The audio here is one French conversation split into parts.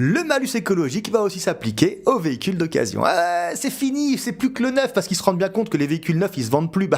Le malus écologique va aussi s'appliquer aux véhicules d'occasion. C'est fini, c'est plus que le neuf, parce qu'ils se rendent bien compte que les véhicules neufs, ils se vendent plus.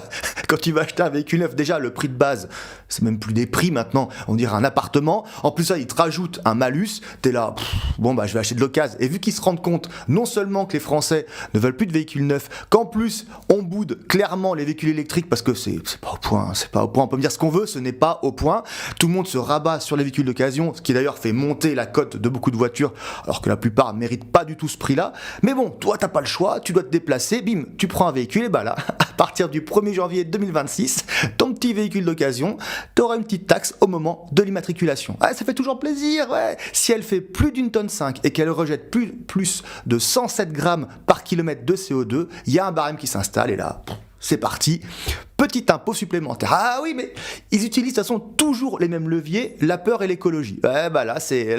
Quand tu vas acheter un véhicule neuf, déjà, le prix de base, c'est même plus des prix maintenant, on dirait un appartement. En plus, ça, ils te rajoutent un malus, t'es là, je vais acheter de l'occasion. Et vu qu'ils se rendent compte, non seulement que les Français ne veulent plus de véhicules neufs, qu'en plus, on boude clairement les véhicules électriques, parce que c'est pas au point, on peut me dire ce qu'on veut, ce n'est pas au point. Tout le monde se rabat sur les véhicules d'occasion, ce qui d'ailleurs fait monter la cote de beaucoup de voitures, alors que la plupart méritent pas du tout ce prix-là. Mais bon, toi, t'as pas le choix, tu dois te déplacer, bim, tu prends un véhicule, et là, à partir du 1er janvier 2026, ton petit véhicule d'occasion, t'auras une petite taxe au moment de l'immatriculation. Ça fait toujours plaisir, ouais. Si elle fait plus d'une tonne 5 et qu'elle rejette plus de 107 grammes par kilomètre de CO2, il y a un barème qui s'installe, et là, c'est parti. Petit impôt supplémentaire. Ah oui, mais ils utilisent de toute façon toujours les mêmes leviers, la peur et l'écologie. Là, c'est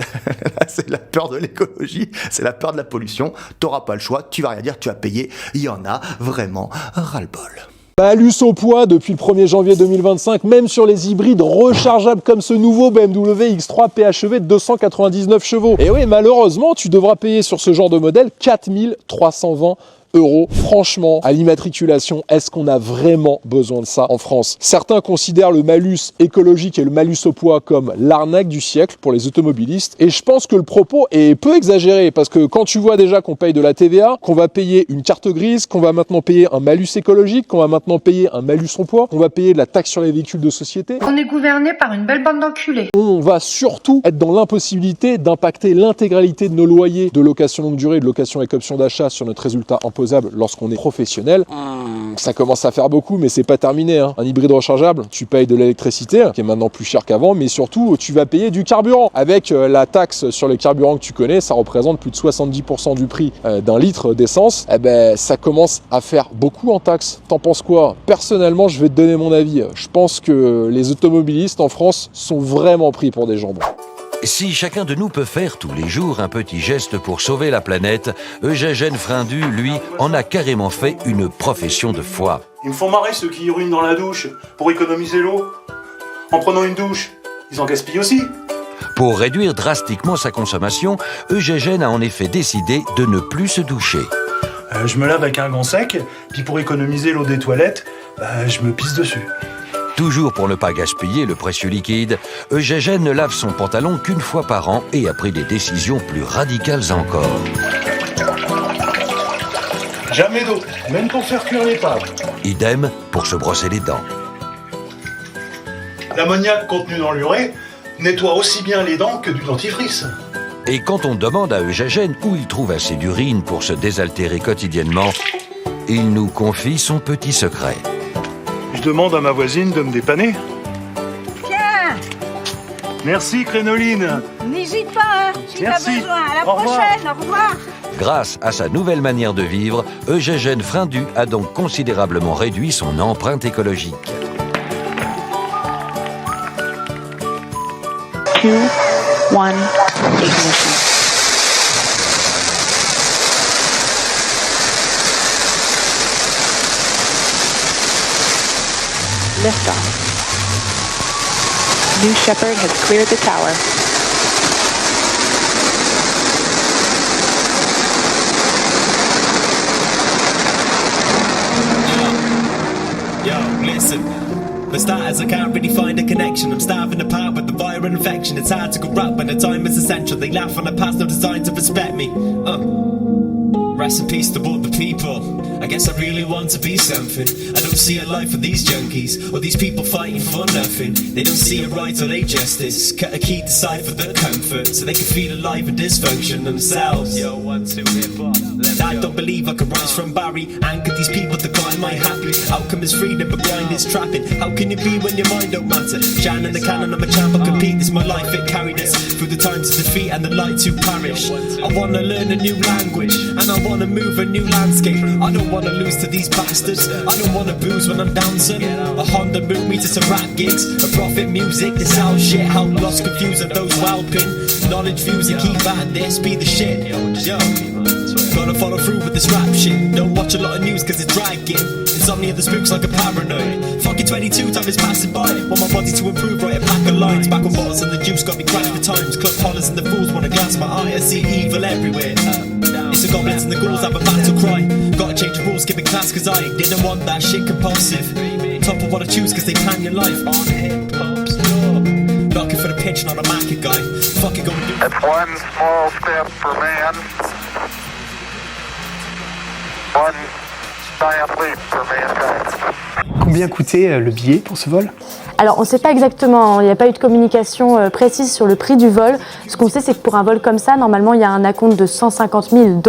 la peur de l'écologie, c'est la peur de la pollution. T'auras pas le choix, tu vas rien dire, tu vas payer. Il y en a vraiment ras-le-bol. Malus au poids depuis le 1er janvier 2025, même sur les hybrides rechargeables comme ce nouveau BMW X3 PHEV de 299 chevaux. Et oui, malheureusement, tu devras payer sur ce genre de modèle 4320 €. Franchement, à l'immatriculation, est-ce qu'on a vraiment besoin de ça en France? Certains considèrent le malus écologique et le malus au poids comme l'arnaque du siècle pour les automobilistes. Et je pense que le propos est peu exagéré, parce que quand tu vois déjà qu'on paye de la TVA, qu'on va payer une carte grise, qu'on va maintenant payer un malus écologique, qu'on va maintenant payer un malus au poids, qu'on va payer de la taxe sur les véhicules de société. On est gouverné par une belle bande d'enculés. On va surtout être dans l'impossibilité d'impacter l'intégralité de nos loyers de location longue durée, de location avec option d'achat sur notre résultat imposable lorsqu'on est professionnel. Ça commence à faire beaucoup, mais c'est pas terminé. Un hybride rechargeable, tu payes de l'électricité, qui est maintenant plus cher qu'avant, mais surtout, tu vas payer du carburant. Avec la taxe sur le carburant que tu connais, ça représente plus de 70% du prix d'un litre d'essence. Ça commence à faire beaucoup en taxes. T'en penses quoi? Personnellement, je vais te donner mon avis. Je pense que les automobilistes en France sont vraiment pris pour des jambons. Si chacun de nous peut faire tous les jours un petit geste pour sauver la planète, Eugène Frindu, lui, en a carrément fait une profession de foi. Ils me font marrer ceux qui urinent dans la douche pour économiser l'eau. En prenant une douche, ils en gaspillent aussi. Pour réduire drastiquement sa consommation, Eugène a en effet décidé de ne plus se doucher. Je me lave avec un gant sec, puis pour économiser l'eau des toilettes, je me pisse dessus. Toujours pour ne pas gaspiller le précieux liquide, Eugène ne lave son pantalon qu'une fois par an et a pris des décisions plus radicales encore. Jamais d'eau, même pour faire cuire les pâtes. Idem pour se brosser les dents. L'ammoniac contenu dans l'urée nettoie aussi bien les dents que du dentifrice. Et quand on demande à Eugène où il trouve assez d'urine pour se désaltérer quotidiennement, il nous confie son petit secret. Je demande à ma voisine de me dépanner. Tiens! Merci, Crénoline. N'hésite pas, si t'as besoin. À la prochaine, au revoir. Grâce à sa nouvelle manière de vivre, Eugène Frindu a donc considérablement réduit son empreinte écologique. 2, 1, ignition. Liftoff. New Shepard has cleared the tower. Yo, listen. For starters, I can't really find a connection. I'm starving apart with the viral infection. It's hard to corrupt when the time is essential. They laugh on the past, no design to respect me. Rest in peace to all the people. I guess I really want to be something. I don't see a life for these junkies or these people fighting for nothing. They don't see a right or a justice. Cut a key decide for their comfort so they can feel alive and dysfunction themselves. Yo, 1, 2, hip hop. I don't believe I can rise from Barry. Anchor these people to climb my happy. Outcome is freedom, but grind is trapping. How can it be when your mind don't matter? Jan and the cannon, I'm a champ, I compete. This is my life, it carried us through the times of defeat and the light to perish. I wanna learn a new language and I wanna move a new landscape. I don't wanna lose to these bastards. I don't wanna booze when I'm dancing. A Honda move me to some rap gigs. A profit music, this how shit. How lost, confused are those whelping. Knowledge views and keep at this, be the shit. Yo, gotta follow through with this rap shit. Don't watch a lot of news cause it's dragging. It's insomnia that spooks like a paranoid. Fucking 22 time is passing by. Want my body to improve, write a pack of lines. Back on bottles and the juice got me cracked for times. Club hollers and the fools wanna glance my eye. I see evil everywhere. It's the goblins and the ghouls have a battle cry. Gotta change the rules, skipping class cause I didn't want that shit compulsive. Top of what I choose cause they plan your life. On hip hop's door. Knocking for the pitch, not a market guy. Fucking gonna do. It's one small step for man. One giant leap for mankind. Combien coûtait le billet pour ce vol ? Alors on ne sait pas exactement, il n'y a pas eu de communication précise sur le prix du vol. Ce qu'on sait c'est que pour un vol comme ça, normalement il y a un acompte de $150 000.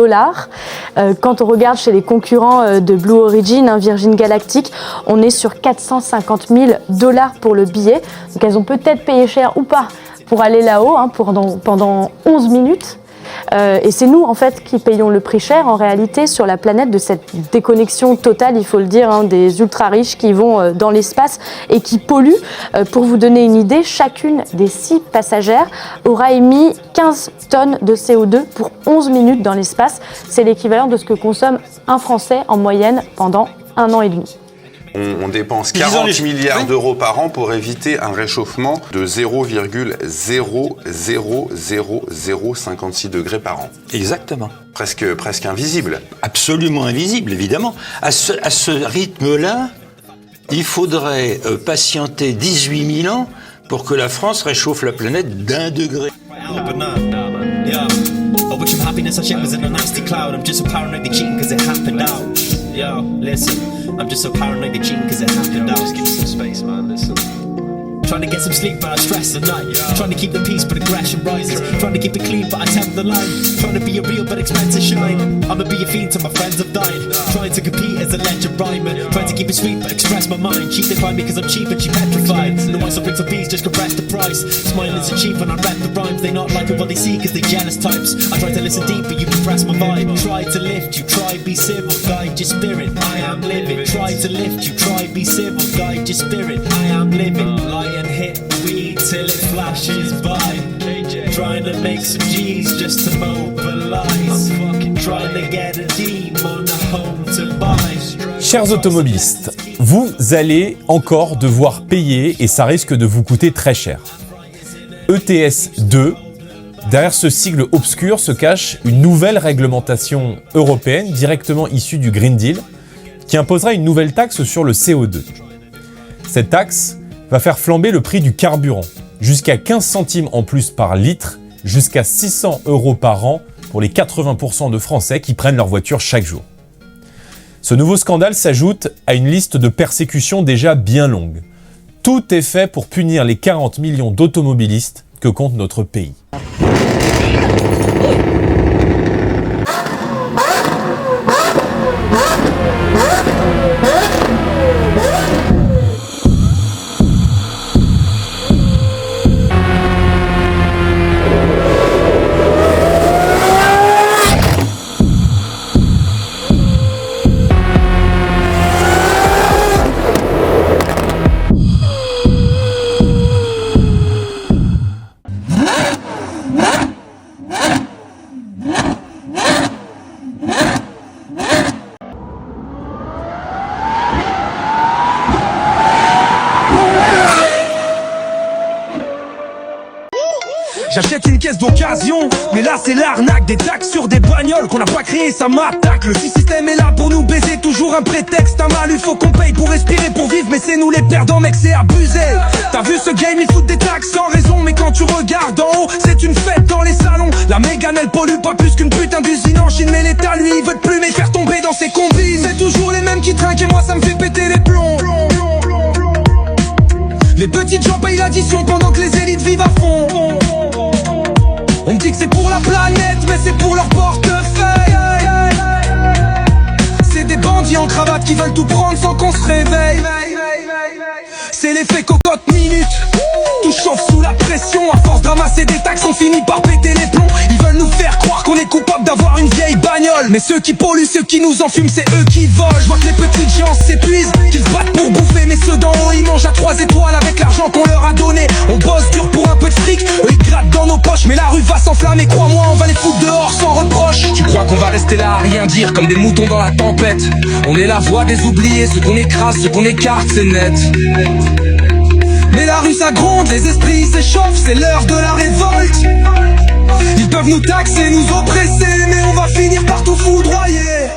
Quand on regarde chez les concurrents de Blue Origin, Virgin Galactic, on est sur $450 000 pour le billet. Donc elles ont peut-être payé cher ou pas pour aller là-haut pendant 11 minutes. Et c'est nous en fait qui payons le prix cher en réalité sur la planète de cette déconnexion totale, il faut le dire, des ultra riches qui vont dans l'espace et qui polluent. Pour vous donner une idée, chacune des 6 passagères aura émis 15 tonnes de CO2 pour 11 minutes dans l'espace. C'est l'équivalent de ce que consomme un Français en moyenne pendant 1 an et demi. On dépense 40 milliards d'euros par an pour éviter un réchauffement de 0,00056 degrés par an. Exactement. Presque invisible. Absolument invisible, évidemment. À ce rythme-là, il faudrait patienter 18 000 ans pour que la France réchauffe la planète d'1 degré. Which of happiness I shit was in a nasty cloud. I'm just so paranoid they cheating cause it happened out. Yo, listen, I'm just so paranoid they cheating cause it happened out. Just give me some space, man, listen. Trying to get some sleep but I stress at night. Trying to keep the peace but aggression rises. Trying to keep it clean but I tempt the line. Trying to be a real but expensive shine. I'ma be a fiend till my friends have died. Trying to compete as a legend rhymer. Trying to keep it sweet but express my mind. Cheap they find me cause I'm cheap and she petrified. The ones that bring some peace just compress the price. Smile isn't cheap when I rap the rhymes. They not like it what they see cause they jealous types. I try to listen deep but you compress my vibe. Try to lift you, try be civil, guide your spirit. I am living. Try to lift you, try be civil, guide your spirit. I am living. Lion hit weed till it flashes by. Trying to make some G's just to mobilize. Trying to get a demon a home to buy. Chers automobilistes, vous allez encore devoir payer et ça risque de vous coûter très cher. ETS 2, derrière ce sigle obscur se cache une nouvelle réglementation européenne directement issue du Green Deal qui imposera une nouvelle taxe sur le CO2. Cette taxe va faire flamber le prix du carburant, jusqu'à 15 centimes en plus par litre, jusqu'à 600 € par an pour les 80% de Français qui prennent leur voiture chaque jour. Ce nouveau scandale s'ajoute à une liste de persécutions déjà bien longue. Tout est fait pour punir les 40 millions d'automobilistes que compte notre pays. J'achète une caisse d'occasion, mais là c'est l'arnaque. Des taxes sur des bagnoles qu'on n'a pas créé, ça m'attaque. Le système est là pour nous baiser, toujours un prétexte. Un mal, il faut qu'on paye pour respirer, pour vivre. Mais c'est nous les perdants, mec, c'est abusé. T'as vu ce game, ils foutent des taxes sans raison. Mais quand tu regardes en haut, c'est une fête dans les salons. La mégane, elle pollue pas plus qu'une putain d'usine en Chine. Mais l'État, lui, il veut de plumer, faire tomber dans ses combis. C'est toujours les mêmes qui trinquent et moi ça me fait péter les plombs. Les petites gens payent l'addition pendant que les élites vivent à fond. On me dit que c'est pour la planète, mais c'est pour leur portefeuille. C'est des bandits en cravate qui veulent tout prendre sans qu'on se réveille. C'est l'effet cocotte minute. Tout chauffe sous la pression. À force de ramasser des taxes, on finit par péter les plombs. Ils veulent nous faire croire qu'on est coupable d'avoir une vieille bagnole. Mais ceux qui polluent, ceux qui nous enfument, c'est eux qui volent. Je vois que les petites gens s'épuisent, qu'ils se battent pour bouffer. Mais ceux d'en haut, ils mangent à 3 étoiles avec l'argent qu'on leur a donné. On bosse dur pour un peu de fric, eux ils grattent dans nos nos poches. Mais la rue va s'enflammer, crois-moi, on va les foutre dehors sans reproche. Tu crois qu'on va rester là à rien dire comme des moutons dans la tempête? On est la voix des oubliés, ceux qu'on écrase, ceux qu'on écarte, c'est net. Mais la rue ça gronde, les esprits s'échauffent, c'est l'heure de la révolte. Ils peuvent nous taxer, nous oppresser, mais on va finir par tout foudroyer.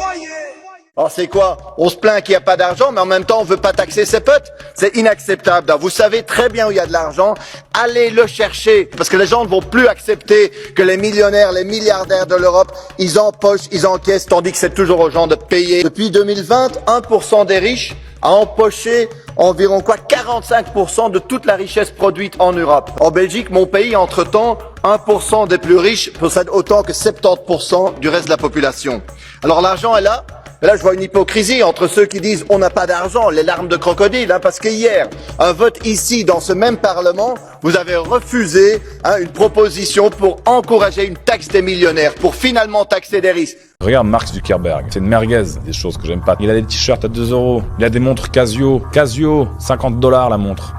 Alors c'est quoi? On se plaint qu'il n'y a pas d'argent, mais en même temps on veut pas taxer ses potes? C'est inacceptable. Vous savez très bien où il y a de l'argent, allez le chercher. Parce que les gens ne vont plus accepter que les millionnaires, les milliardaires de l'Europe, ils empochent, ils encaissent, tandis que c'est toujours aux gens de payer. Depuis 2020, 1% des riches a empoché environ 45% de toute la richesse produite en Europe. En Belgique, mon pays, entre-temps, 1% des plus riches possède autant que 70% du reste de la population. Alors l'argent est là. Mais là, je vois une hypocrisie entre ceux qui disent on n'a pas d'argent, les larmes de crocodile, parce que hier, un vote ici, dans ce même Parlement, vous avez refusé une proposition pour encourager une taxe des millionnaires, pour finalement taxer des risques. Regarde Mark Zuckerberg, c'est une merguez, des choses que j'aime pas. Il a des t-shirts à 2 €, il a des montres Casio, 50 $ la montre.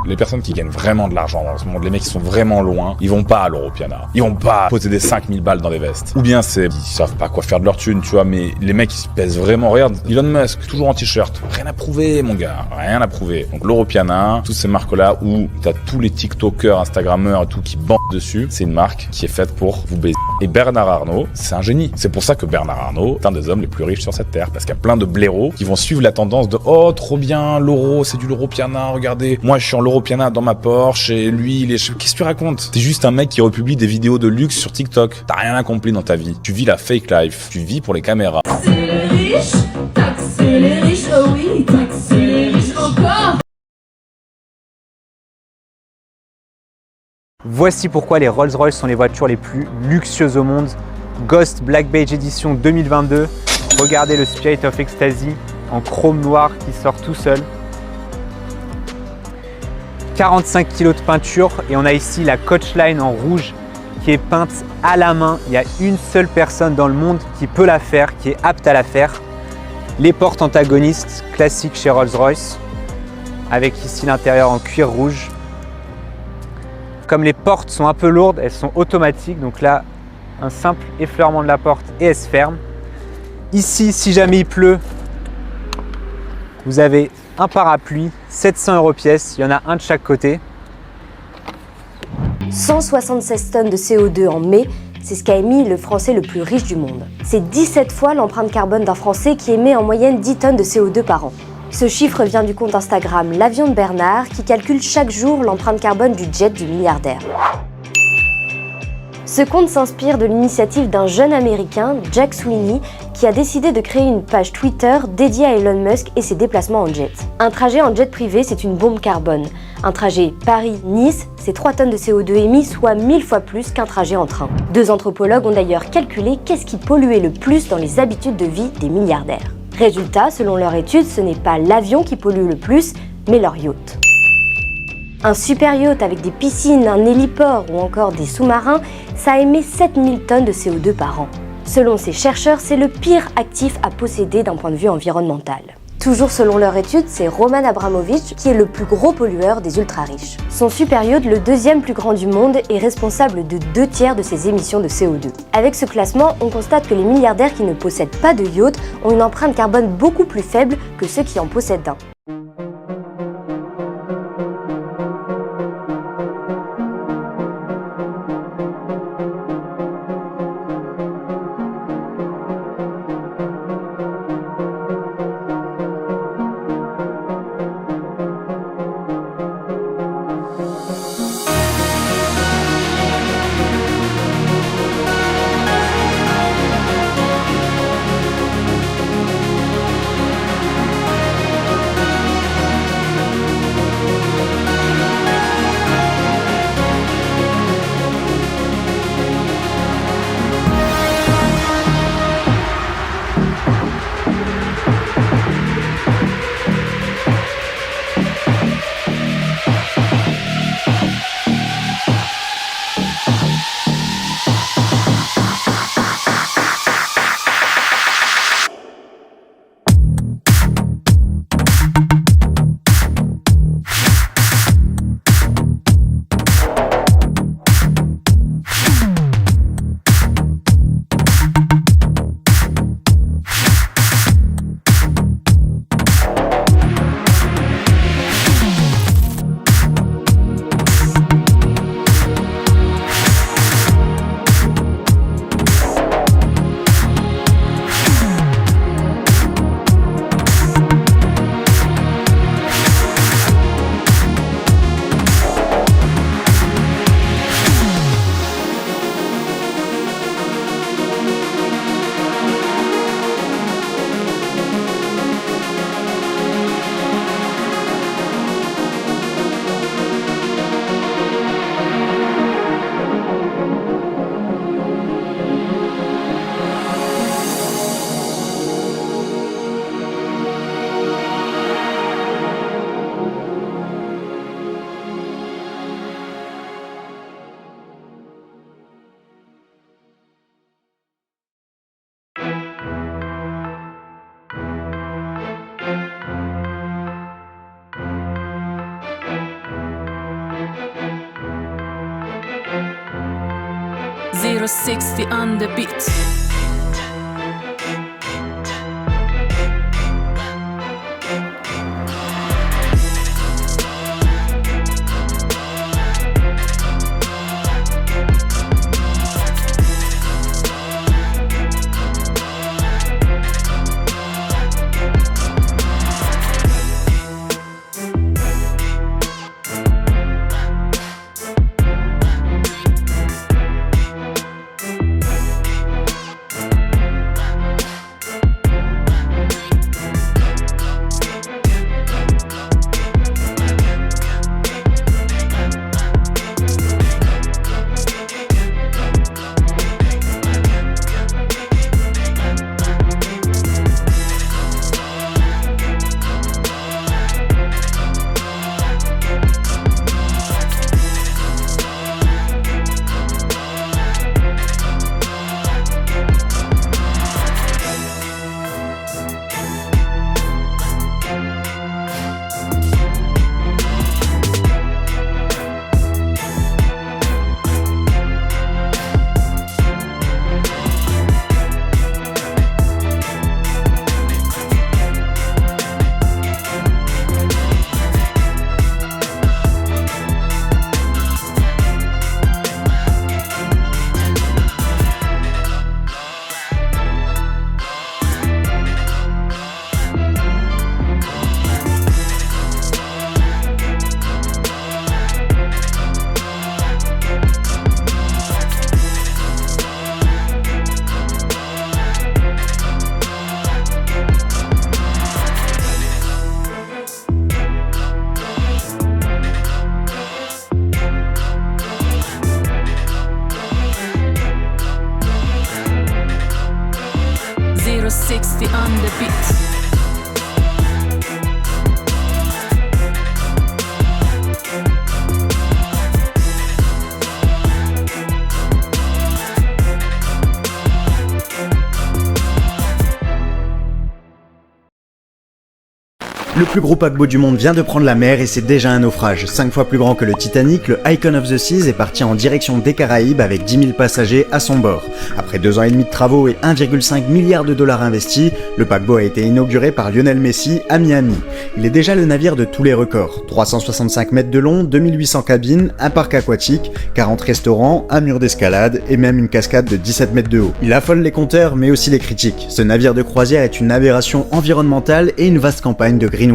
Les personnes qui gagnent vraiment de l'argent dans ce monde, les mecs qui sont vraiment loin, ils vont pas à l'Europiana. Ils vont pas posséder 5000 balles dans des vestes. Ou bien ils savent pas quoi faire de leur thune, tu vois, mais les mecs ils se pèsent vraiment. Regarde, Elon Musk, toujours en t-shirt. Rien à prouver, mon gars. Rien à prouver. Donc l'Europiana, toutes ces marques-là où t'as tous les TikTokers, Instagrammeurs et tout qui bandent dessus, c'est une marque qui est faite pour vous baiser. Et Bernard Arnault, c'est un génie. C'est pour ça que Bernard Arnault est un des hommes les plus riches sur cette terre. Parce qu'il y a plein de blaireaux qui vont suivre la tendance de oh, trop bien, l'euro, c'est du l'Europiana, regardez. Moi, je suis en l'Europiana dans ma Porsche et lui, qu'est-ce que tu racontes? T'es juste un mec qui republie des vidéos de luxe sur TikTok. T'as rien accompli dans ta vie. Tu vis la fake life. Tu vis pour les caméras. Taxer les riches, oh oui, taxer les riches encore. Voici pourquoi les Rolls-Royce sont les voitures les plus luxueuses au monde. Ghost Black Beige Edition 2022. Regardez le Spirit of Ecstasy en chrome noir qui sort tout seul. 45 kg de peinture et on a ici la Coachline en rouge qui est peinte à la main. Il y a une seule personne dans le monde qui peut la faire, qui est apte à la faire. Les portes antagonistes classiques chez Rolls-Royce avec ici l'intérieur en cuir rouge. Comme les portes sont un peu lourdes, elles sont automatiques. Donc là, un simple effleurement de la porte et elle se ferme. Ici, si jamais il pleut, vous avez un parapluie, 700 € pièce, il y en a un de chaque côté. 176 tonnes de CO2 en mai, c'est ce qu'a émis le Français le plus riche du monde. C'est 17 fois l'empreinte carbone d'un Français qui émet en moyenne 10 tonnes de CO2 par an. Ce chiffre vient du compte Instagram L'Avion de Bernard qui calcule chaque jour l'empreinte carbone du jet du milliardaire. Ce compte s'inspire de l'initiative d'un jeune américain, Jack Sweeney, qui a décidé de créer une page Twitter dédiée à Elon Musk et ses déplacements en jet. Un trajet en jet privé, c'est une bombe carbone. Un trajet Paris-Nice, c'est 3 tonnes de CO2 émis, soit 1000 fois plus qu'un trajet en train. 2 anthropologues ont d'ailleurs calculé qu'est-ce qui polluait le plus dans les habitudes de vie des milliardaires. Résultat, selon leur étude, ce n'est pas l'avion qui pollue le plus, mais leur yacht. Un super yacht avec des piscines, un héliport ou encore des sous-marins, ça émet 7000 tonnes de CO2 par an. Selon ces chercheurs, c'est le pire actif à posséder d'un point de vue environnemental. Toujours selon leur étude, c'est Roman Abramovich qui est le plus gros pollueur des ultra-riches. Son super yacht, le deuxième plus grand du monde, est responsable de 2/3 de ses émissions de CO2. Avec ce classement, on constate que les milliardaires qui ne possèdent pas de yacht ont une empreinte carbone beaucoup plus faible que ceux qui en possèdent un. 060 on the beat. on the beat. Le plus gros paquebot du monde vient de prendre la mer et c'est déjà un naufrage. 5 fois plus grand que le Titanic, le Icon of the Seas est parti en direction des Caraïbes avec 10 000 passagers à son bord. Après 2 ans et demi de travaux et 1,5 milliard de dollars investis, le paquebot a été inauguré par Lionel Messi à Miami. Il est déjà le navire de tous les records. 365 mètres de long, 2800 cabines, un parc aquatique, 40 restaurants, un mur d'escalade et même une cascade de 17 mètres de haut. Il affole les compteurs mais aussi les critiques. Ce navire de croisière est une aberration environnementale et une vaste campagne de greenwashing.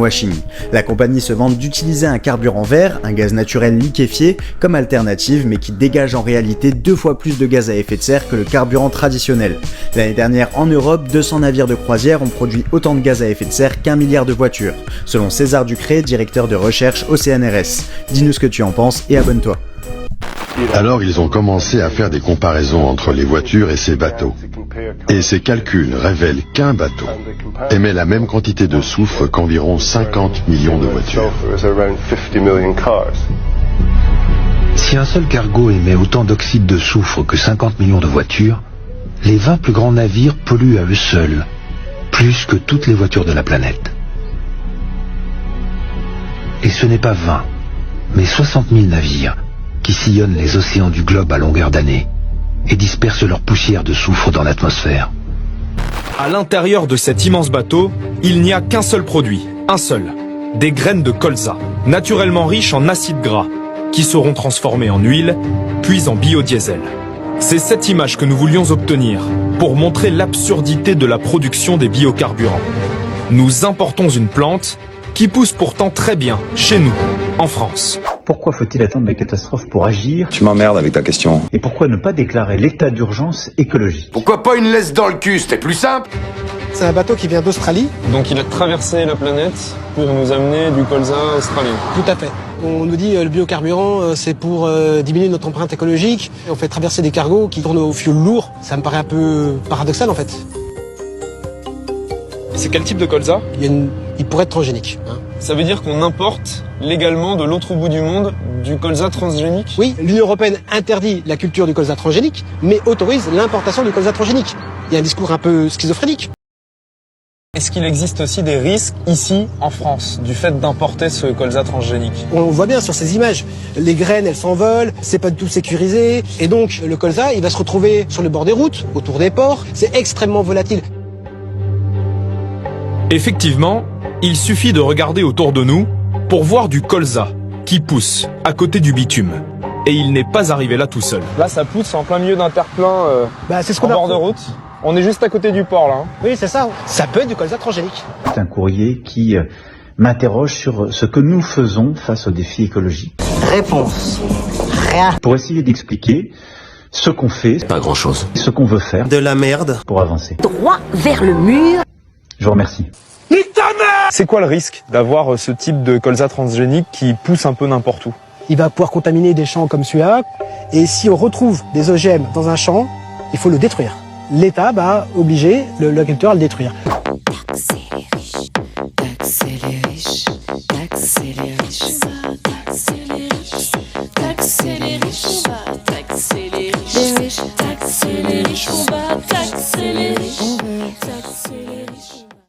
La compagnie se vante d'utiliser un carburant vert, un gaz naturel liquéfié, comme alternative mais qui dégage en réalité 2 fois plus de gaz à effet de serre que le carburant traditionnel. L'année dernière en Europe, 200 navires de croisière ont produit autant de gaz à effet de serre qu'1 milliard de voitures, selon César Ducré, directeur de recherche au CNRS. Dis-nous ce que tu en penses et abonne-toi. Alors ils ont commencé à faire des comparaisons entre les voitures et ces bateaux. Et ces calculs révèlent qu'un bateau émet la même quantité de soufre qu'environ 50 millions de voitures. Si un seul cargo émet autant d'oxyde de soufre que 50 millions de voitures, les 20 plus grands navires polluent à eux seuls, plus que toutes les voitures de la planète. Et ce n'est pas 20, mais 60 000 navires qui sillonnent les océans du globe à longueur d'année et dispersent leur poussière de soufre dans l'atmosphère. À l'intérieur de cet immense bateau, il n'y a qu'un seul produit, un seul, des graines de colza, naturellement riches en acides gras, qui seront transformées en huile, puis en biodiesel. C'est cette image que nous voulions obtenir pour montrer l'absurdité de la production des biocarburants. Nous importons une plante qui pousse pourtant très bien chez nous, en France. Pourquoi faut-il attendre la catastrophe pour agir? Tu m'emmerdes avec ta question. Et pourquoi ne pas déclarer l'état d'urgence écologique? Pourquoi pas une laisse dans le cul, c'était plus simple? C'est un bateau qui vient d'Australie. Donc il a traversé la planète pour nous amener du colza australien. Tout à fait. On nous dit le biocarburant, c'est pour diminuer notre empreinte écologique. On fait traverser des cargos qui tournent au fioul lourd. Ça me paraît un peu paradoxal en fait. C'est quel type de colza? Il pourrait être transgénique. Hein. Ça veut dire qu'on importe légalement de l'autre bout du monde du colza transgénique? Oui, l'Union européenne interdit la culture du colza transgénique, mais autorise l'importation du colza transgénique. Il y a un discours un peu schizophrénique. Est-ce qu'il existe aussi des risques ici en France du fait d'importer ce colza transgénique? On voit bien sur ces images, les graines elles s'envolent, c'est pas du tout sécurisé, et donc le colza il va se retrouver sur le bord des routes, autour des ports, c'est extrêmement volatile. Effectivement, il suffit de regarder autour de nous pour voir du colza qui pousse à côté du bitume. Et il n'est pas arrivé là tout seul. Là ça pousse en plein milieu d'un terre-plein c'est ce en bord de route. On est juste à côté du port là. Hein. Oui c'est ça, ça peut être du colza transgénique. C'est un courrier qui m'interroge sur ce que nous faisons face aux défis écologiques. Réponse. Rien. Pour essayer d'expliquer ce qu'on fait, pas grand-chose, ce qu'on veut faire, de la merde, pour avancer. Droit vers le mur. Je vous remercie. C'est quoi le risque d'avoir ce type de colza transgénique qui pousse un peu n'importe où? Il va pouvoir contaminer des champs comme celui-là, et si on retrouve des OGM dans un champ, il faut le détruire. L'État va obliger l'agriculteur à le détruire. Taxer les riches, taxer les riches, taxer les riches.